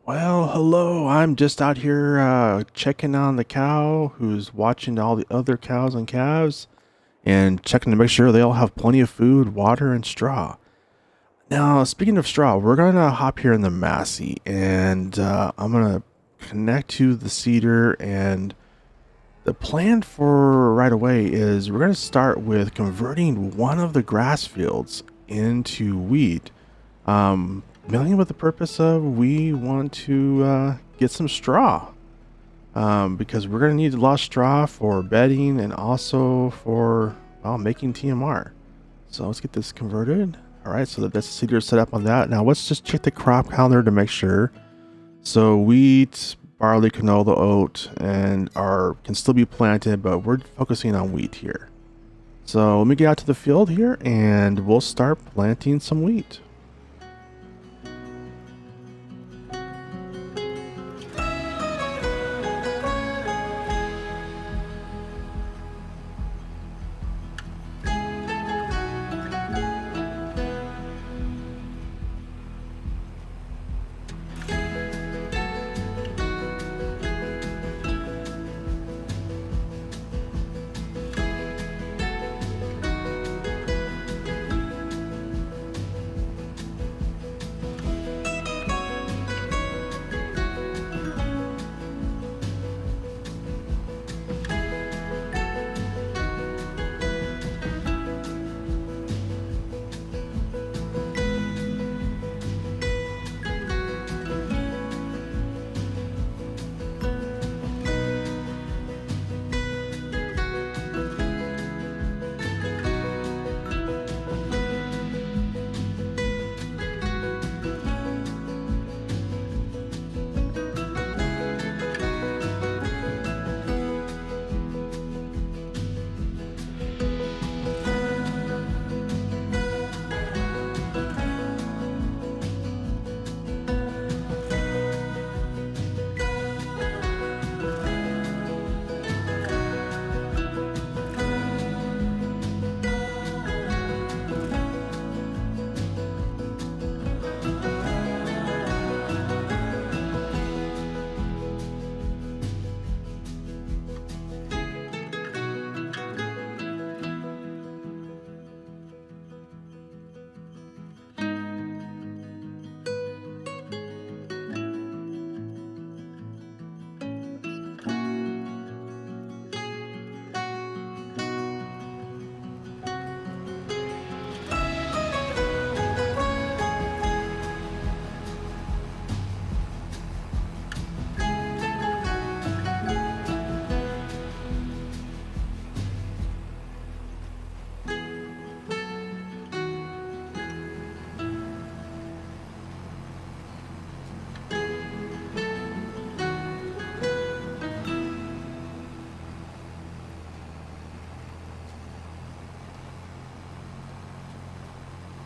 Well, hello. I'm just out here checking on the cow who's watching all the other cows and calves and checking to make sure they all have plenty of food, water, and straw. Now, speaking of straw, we're going to hop here in the Massey and I'm going to connect to the cedar. And the plan for right away is we're going to start with converting one of the grass fields into wheat. Mainly with the purpose of we want to get some straw, because we're going to need a lot of straw for bedding and also for, well, making TMR. So let's get this converted. All right, so that's the cedar set up on that. Now let's just check the crop calendar to make sure. So wheat, barley, canola, oat, and can still be planted, but we're focusing on wheat here. So let me get out to the field here and we'll start planting some wheat.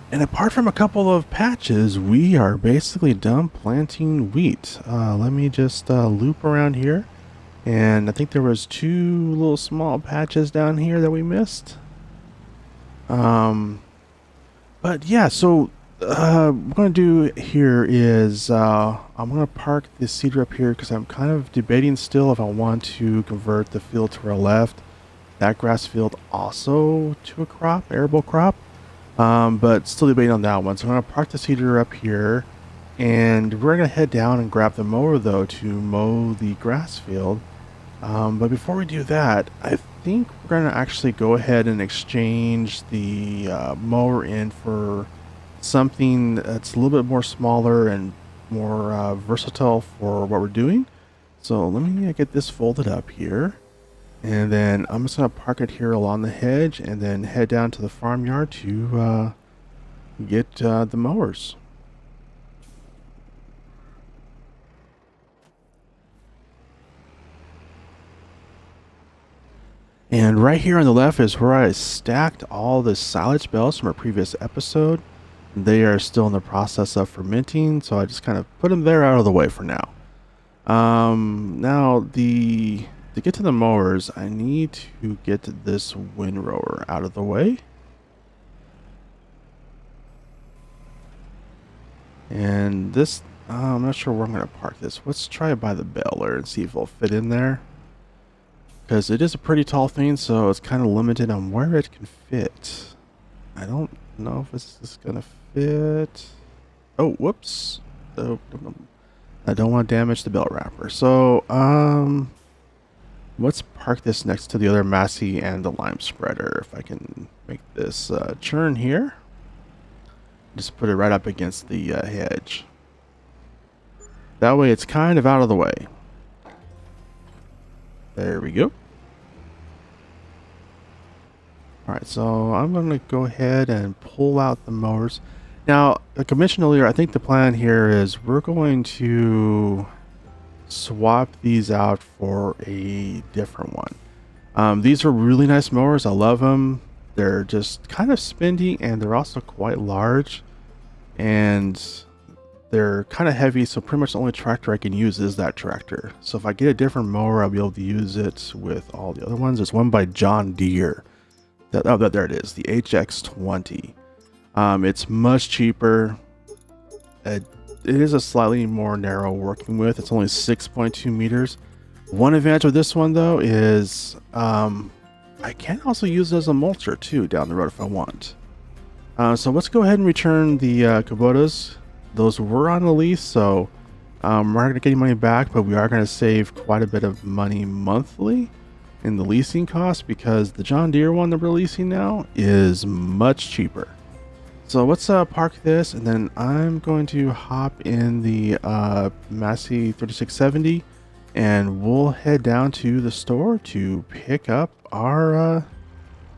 And apart from a couple of patches, we are basically done planting wheat. Let me just loop around here. And I think there was two little small patches down here that we missed. Um, but yeah, so what I'm going to do here is I'm going to park this cedar up here because I'm kind of debating still if I want to convert the field to our left, that grass field also to a crop, arable crop. But still debating on that one. So I'm going to park the cedar up here and we're going to head down and grab the mower though to mow the grass field. But before we do that, I think we're going to actually go ahead and exchange the mower in for something that's a little bit more smaller and more versatile for what we're doing. So let me get this folded up here. And then I'm just going to park it here along the hedge and then head down to the farmyard to get the mowers. And right here on the left is where I stacked all the silage bales from our previous episode. They are still in the process of fermenting, so I just kind of put them there out of the way for now. Now to get to the mowers, I need to get this windrower out of the way. And this I'm not sure where I'm going to park this. Let's try it by the baler and see if it'll fit in there. Because it is a pretty tall thing, so it's kind of limited on where it can fit. I don't know if this is going to fit. Oh, whoops. Oh, I don't want to damage the belt wrapper. So, let's park this next to the other Massey and the lime spreader. If I can make this churn here. Just put it right up against the hedge. That way it's kind of out of the way. There we go. Alright, so I'm going to go ahead and pull out the mowers. Now, like I mentioned earlier, I think the plan here is we're going to swap these out for a different one. These are really nice mowers. I love them. They're just kind of spendy and they're also quite large. And they're kind of heavy, so pretty much the only tractor I can use is that tractor. So if I get a different mower, I'll be able to use it with all the other ones. There's one by John Deere. There it is, the HX20. It's much cheaper. It is a slightly more narrow working width. It's only 6.2 meters. One advantage of this one, though, is I can also use it as a mulcher, too, down the road if I want. So let's go ahead and return the Kubotas. Those were on a lease, so we're not going to get any money back, but we are going to save quite a bit of money monthly in the leasing cost because the John Deere one that we're leasing now is much cheaper. So let's park this, and then I'm going to hop in the Massey 3670, and we'll head down to the store to pick up our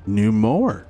new mower.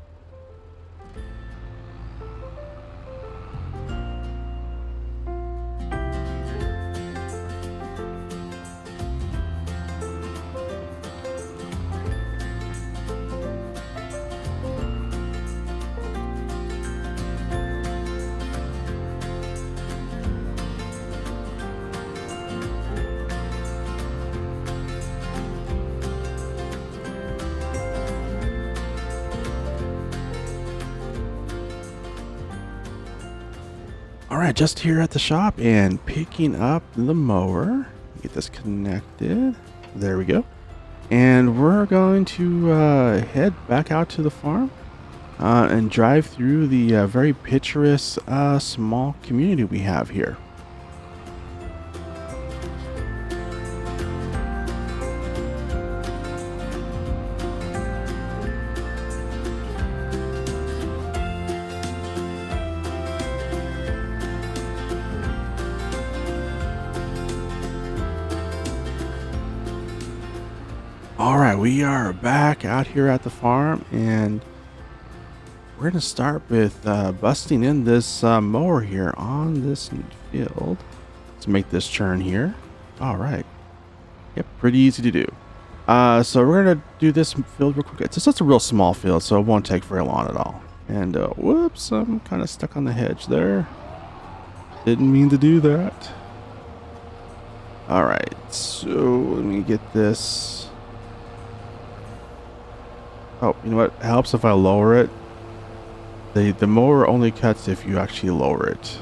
Alright, just here at the shop and picking up the mower. Get this connected. There we go. And we're going to head back out to the farm and drive through the very picturesque small community we have here. Alright, we are back out here at the farm, and we're going to start with busting in this mower here on this field. Let's make this churn here. Alright. Yep, pretty easy to do. So we're going to do this field real quick. It's just a real small field, so it won't take very long at all. And whoops, I'm kind of stuck on the hedge there. Didn't mean to do that. Alright, so let me get this. Oh, you know what? It helps if I lower it. The mower only cuts if you actually lower it.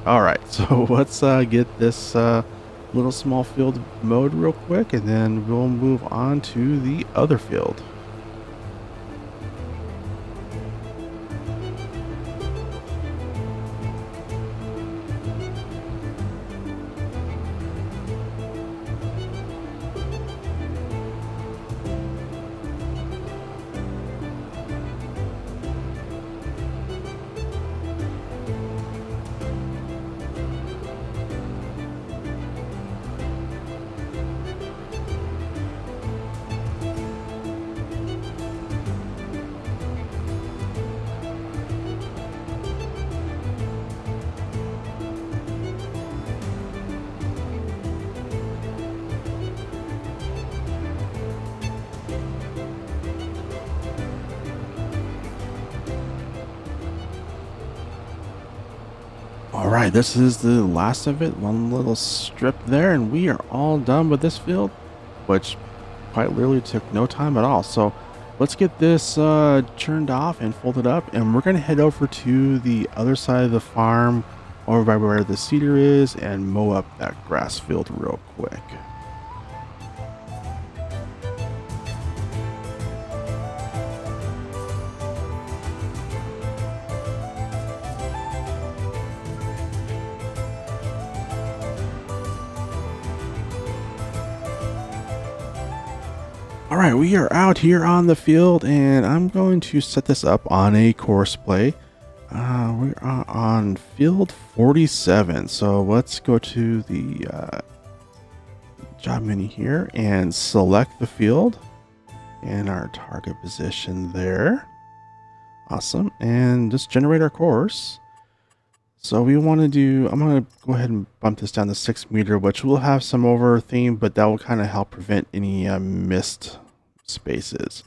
Alright, so let's get this little small field mowed real quick, and then we'll move on to the other field. Alright, this is the last of it. One little strip there, and we are all done with this field, which quite literally took no time at all. So let's get this churned off and folded up, and we're going to head over to the other side of the farm over by where the cedar is and mow up that grass field real quick. All right, we are out here on the field, and I'm going to set this up on a course play. We are on field 47, so let's go to the job menu here and select the field and our target position there. Awesome, and just generate our course. So we want to do, I'm going to go ahead and bump this down to 6 meter, which will have some over theme, but that will kind of help prevent any missed spaces.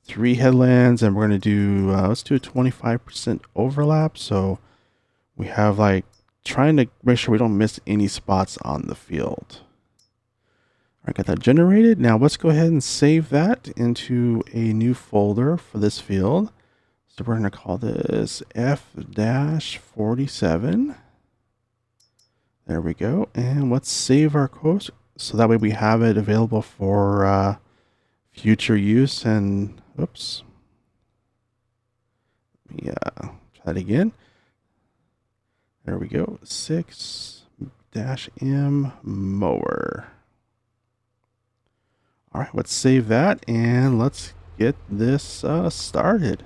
3 headlands, and we're going to do, let's do a 25% overlap. So we have like trying to make sure we don't miss any spots on the field. All right, got that generated. Now let's go ahead and save that into a new folder for this field. So we're going to call this F-47. There we go. And let's save our course so that way we have it available for future use. And oops. Let me try that again. There we go. 6-M mower. All right, let's save that and let's get this started.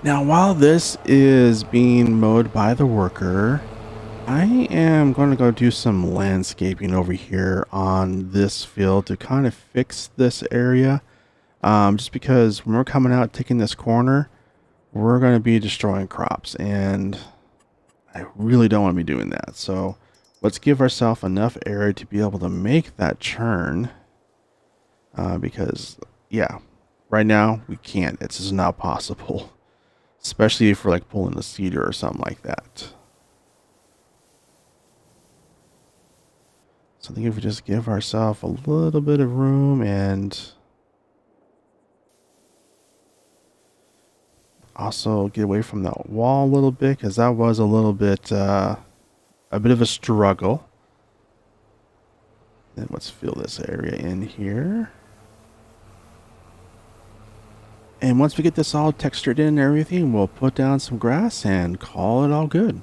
Now, while this is being mowed by the worker, I am going to go do some landscaping over here on this field to kind of fix this area. Just because when we're coming out taking this corner, we're going to be destroying crops, and I really don't want to be doing that. So let's give ourselves enough area to be able to make that turn. Because, yeah, right now we can't. It's just not possible. Especially if we're like pulling the cedar or something like that. So I think if we just give ourselves a little bit of room and also get away from that wall a little bit, because that was a little bit, a bit of a struggle. Then let's fill this area in here. And once we get this all textured in and everything, we'll put down some grass and call it all good.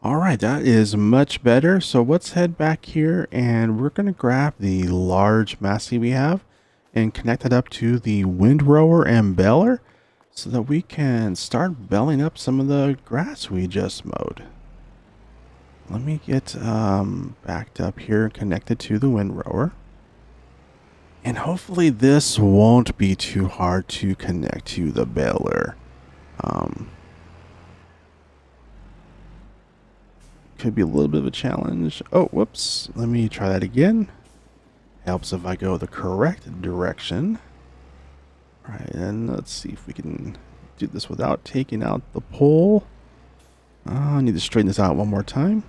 All right, that is much better. So let's head back here and we're going to grab the large Massey we have and connect it up to the windrower and baler so that we can start belling up some of the grass we just mowed. Let me get backed up here and connected to the windrower. And hopefully this won't be too hard to connect to the baler. Could be a little bit of a challenge. Oh, whoops. Let me try that again. Helps if I go the correct direction. All right, and let's see if we can do this without taking out the pole. I need to straighten this out one more time.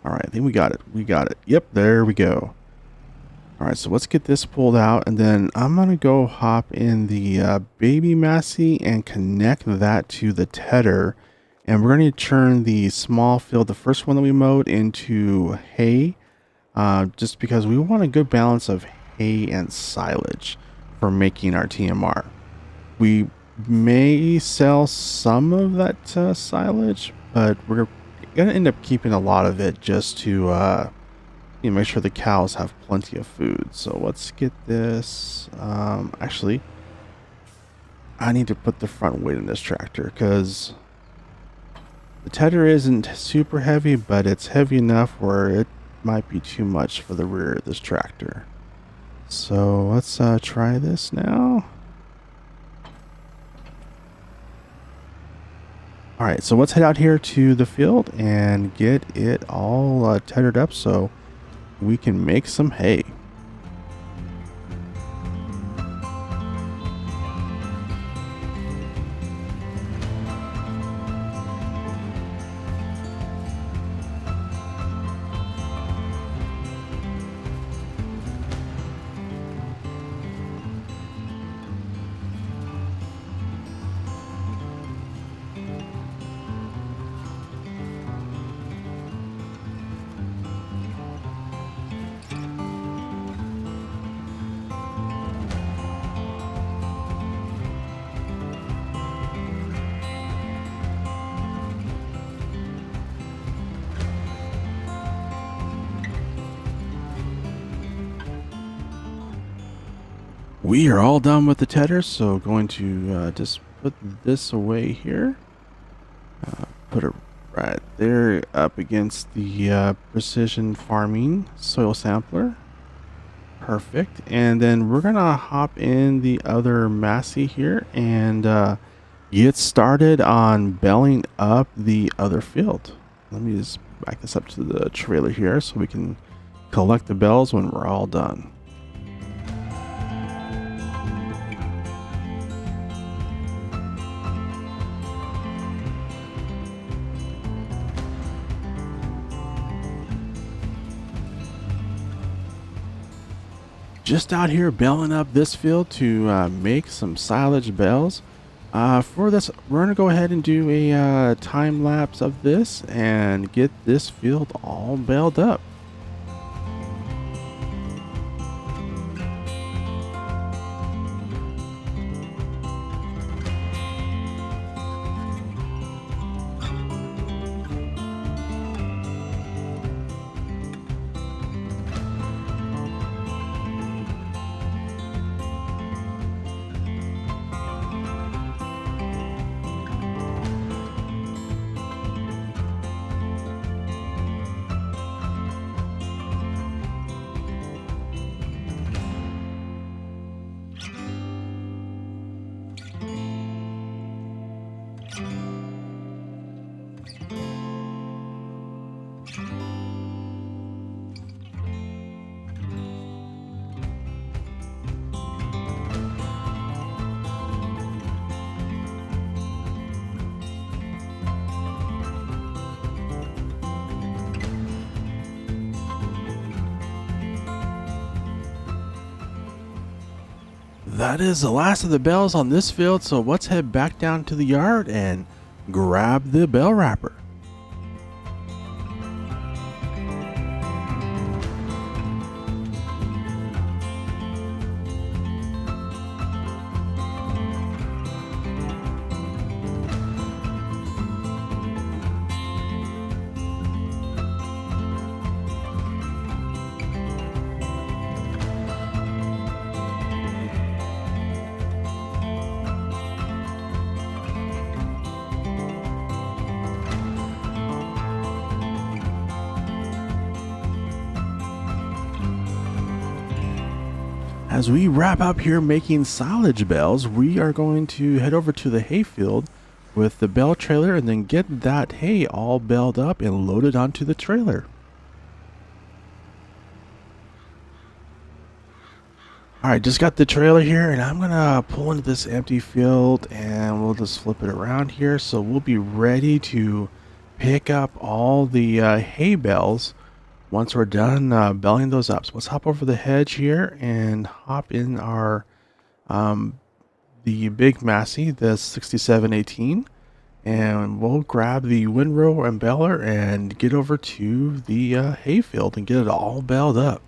All right, I think we got it. We got it. Yep, there we go. All right, so let's get this pulled out, and then I'm going to go hop in the baby Massey and connect that to the tedder. And we're going to turn the small field, the first one that we mowed, into hay. Just because we want a good balance of hay and silage for making our TMR. We may sell some of that silage, but we're going to end up keeping a lot of it just to make sure the cows have plenty of food. So let's get this. Actually, I need to put the front weight in this tractor because the tedder isn't super heavy, but it's heavy enough where it might be too much for the rear of this tractor. So let's try this now. All right, so let's head out here to the field and get it all tethered up so we can make some hay. We are all done with the tether, so going to just put this away here. Put it right there up against the precision farming soil sampler. Perfect. And then we're gonna hop in the other Massey here and get started on belling up the other field. Let me just back this up to the trailer here so we can collect the bells when we're all done. Just out here belling up this field to make some silage bales. For this, we're gonna go ahead and do a time lapse of this and get this field all baled up. That is the last of the bells on this field, so let's head back down to the yard and grab the bell wrapper. As we wrap up here making silage bales, we are going to head over to the hayfield with the bale trailer and then get that hay all baled up and loaded onto the trailer. Alright, just got the trailer here and I'm gonna pull into this empty field and we'll just flip it around here so we'll be ready to pick up all the hay bales once we're done belling those up. So let's hop over the hedge here and hop in our the big Massey, the 6718, and we'll grab the windrow and baler and get over to the hayfield and get it all baled up.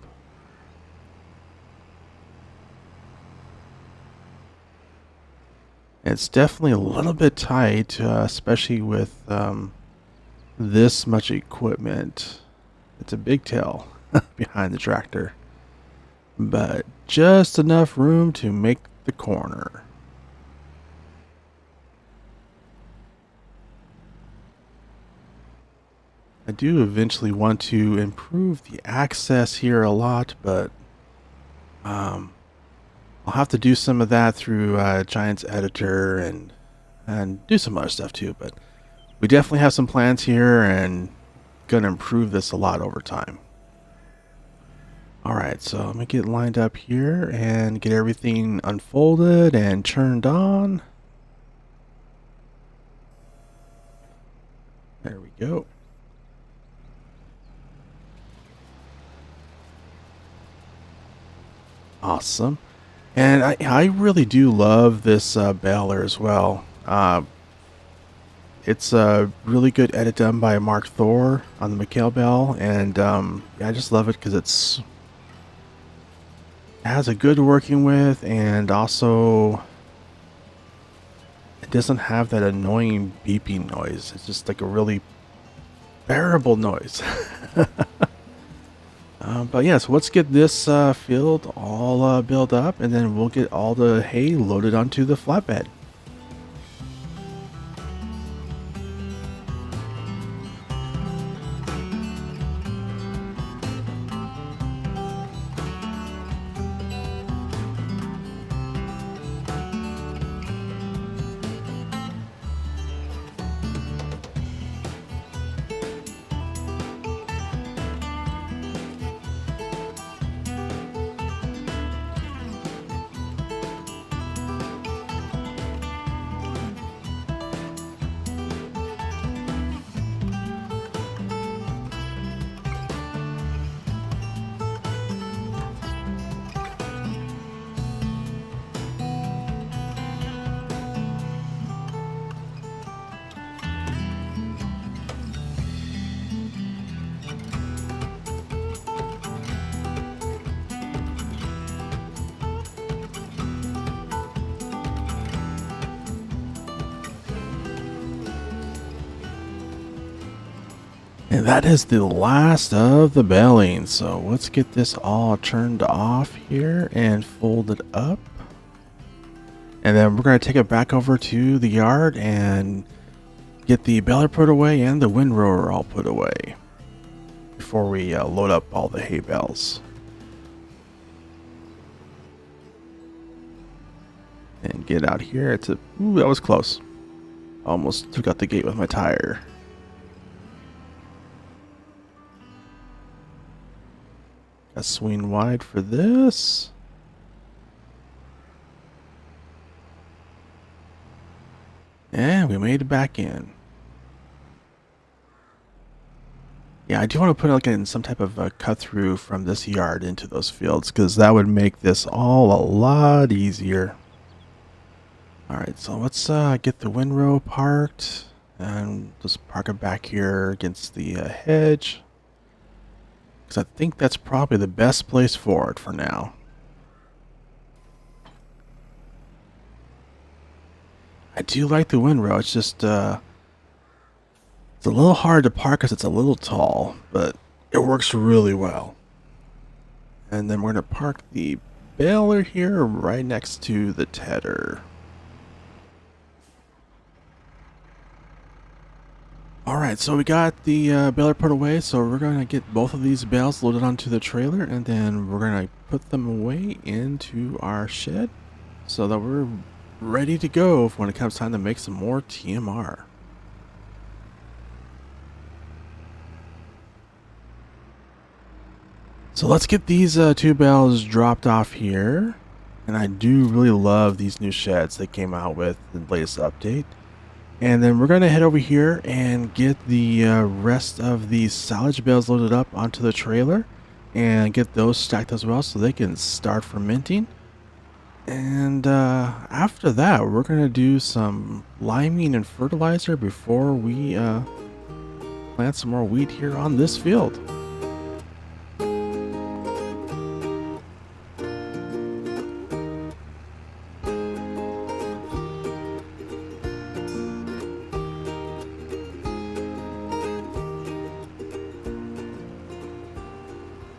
It's definitely a little bit tight, especially with this much equipment. It's a big tail behind the tractor, but just enough room to make the corner. I do eventually want to improve the access here a lot, but I'll have to do some of that through Giants Editor and do some other stuff too. But we definitely have some plans here and gonna improve this a lot over time. Alright, so let me get lined up here and get everything unfolded and turned on. There we go. Awesome. And I really do love this baler as well. It's a really good edit done by Mark Thor on the McHale bell, and yeah, I just love it because it has a good working with, and also it doesn't have that annoying beeping noise. It's just like a really bearable noise. But yeah, so let's get this field all built up, and then we'll get all the hay loaded onto the flatbed. And that is the last of the baling. So let's get this all turned off here and folded up. And then we're going to take it back over to the yard and get the baler put away and the windrower all put away before we load up all the hay bales. And get out here. Ooh, that was close. Almost took out the gate with my tire. Got swing wide for this. And we made it back in. Yeah, I do want to put like in some type of a cut through from this yard into those fields, because that would make this all a lot easier. Alright, so let's get the windrow parked and just park it back here against the hedge. I think that's probably the best place for it for now. I do like the windrow. It's just it's a little hard to park because it's a little tall, but it works really well. And then we're going to park the baler here right next to the tedder. Alright, so we got the baler put away, so we're going to get both of these bales loaded onto the trailer, and then we're going to put them away into our shed so that we're ready to go when it comes time to make some more TMR. So let's get these two bales dropped off here, and I do really love these new sheds they came out with in the latest update. And then we're going to head over here and get the rest of these silage bales loaded up onto the trailer and get those stacked as well so they can start fermenting. And after that, we're going to do some liming and fertilizer before we plant some more wheat here on this field.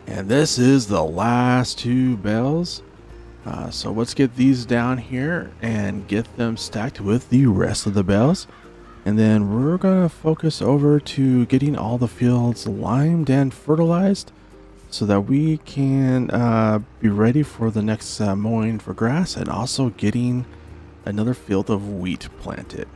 And this is the last two bales. So let's get these down here and get them stacked with the rest of the bales. And then we're going to focus over to getting all the fields limed and fertilized so that we can be ready for the next mowing for grass, and also getting another field of wheat planted.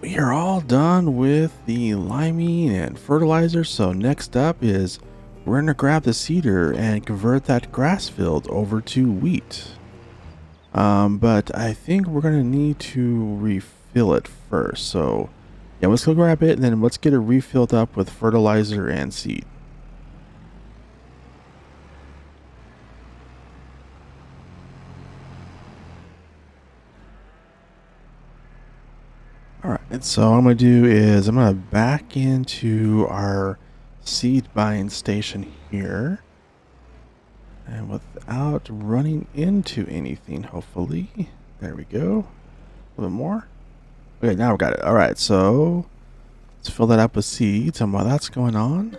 We are all done with the liming and fertilizer, so next up is we're gonna grab the seeder and convert that grass field over to wheat. But I think we're gonna need to refill it first. So yeah, let's go grab it and then let's get it refilled up with fertilizer and seed. All right, so what I'm gonna do is I'm gonna back into our seed buying station here. And without running into anything, hopefully. There we go. A little bit more. Okay, now we got it. All right, so let's fill that up with seeds. And while that's going on,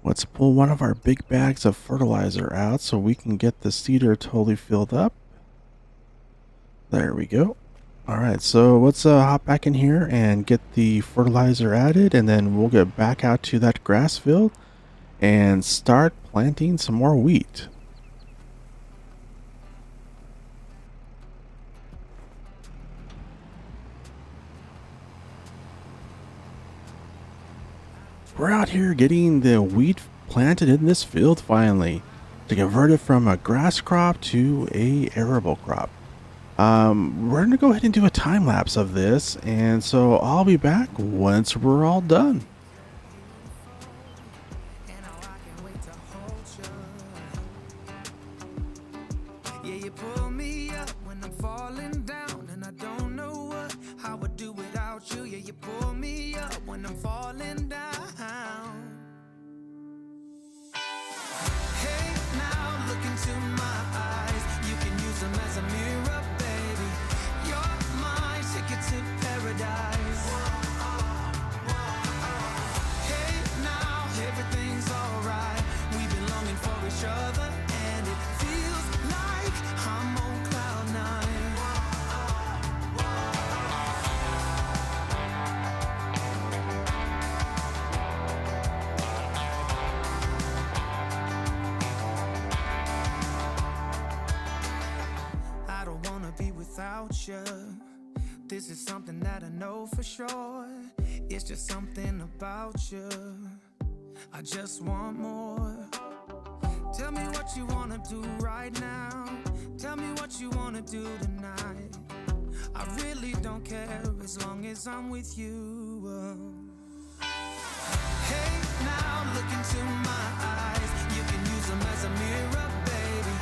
let's pull one of our big bags of fertilizer out so we can get the seeder totally filled up. There we go. All right, so let's hop back in here and get the fertilizer added, and then we'll get back out to that grass field and start planting some more wheat. We're out here getting the wheat planted in this field finally to convert it from a grass crop to a arable crop. We're gonna go ahead and do a time lapse of this, and so I'll be back once we're all done. Yeah, you pull me up when I'm falling down, and I don't know what I would do without you. Yeah, you pull me up when I'm falling down. Hey, now look into my eyes. You can use them as a mirror, baby. You're my ticket to paradise. Hey, now everything's alright. We've been longing for each other, and it feels like I'm on cloud nine. I don't wanna be without you. This is something that I know for sure. It's just something about you. I just want more. Tell me what you wanna do right now. Tell me what you wanna do tonight. I really don't care as long as I'm with you. Hey, now look into my eyes. You can use them as a mirror, baby.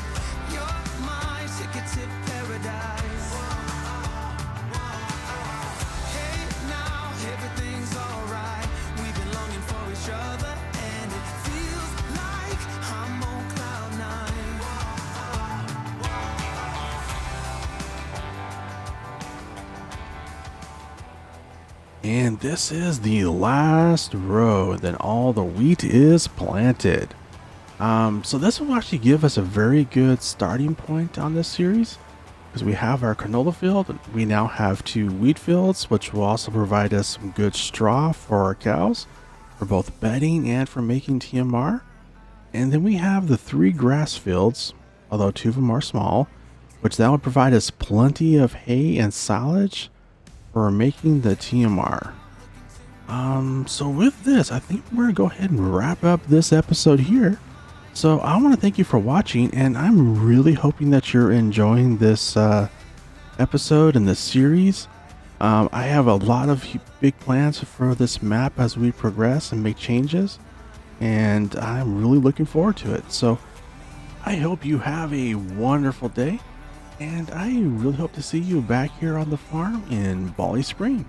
You're my ticket to paradise. Hey, now everything's alright. We've been longing for each other, and it feels like I'm on cloud nine. And this is the last row, then all the wheat is planted. So this will actually give us a very good starting point on this series, because we have our canola field, we now have 2 wheat fields, which will also provide us some good straw for our cows, for both bedding and for making TMR. And then we have the 3 grass fields, although 2 of them are small, which that would provide us plenty of hay and silage for making the TMR. So with this, I think we're gonna go ahead and wrap up this episode here. So I want to thank you for watching, and I'm really hoping that you're enjoying this episode and this series. I have a lot of big plans for this map as we progress and make changes, and I'm really looking forward to it. So I hope you have a wonderful day, and I really hope to see you back here on the farm in Bally Spring.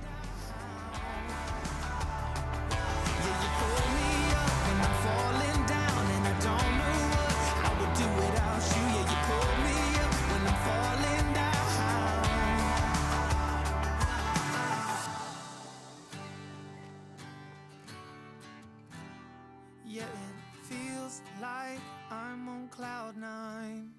Yeah, it feels like I'm on cloud nine.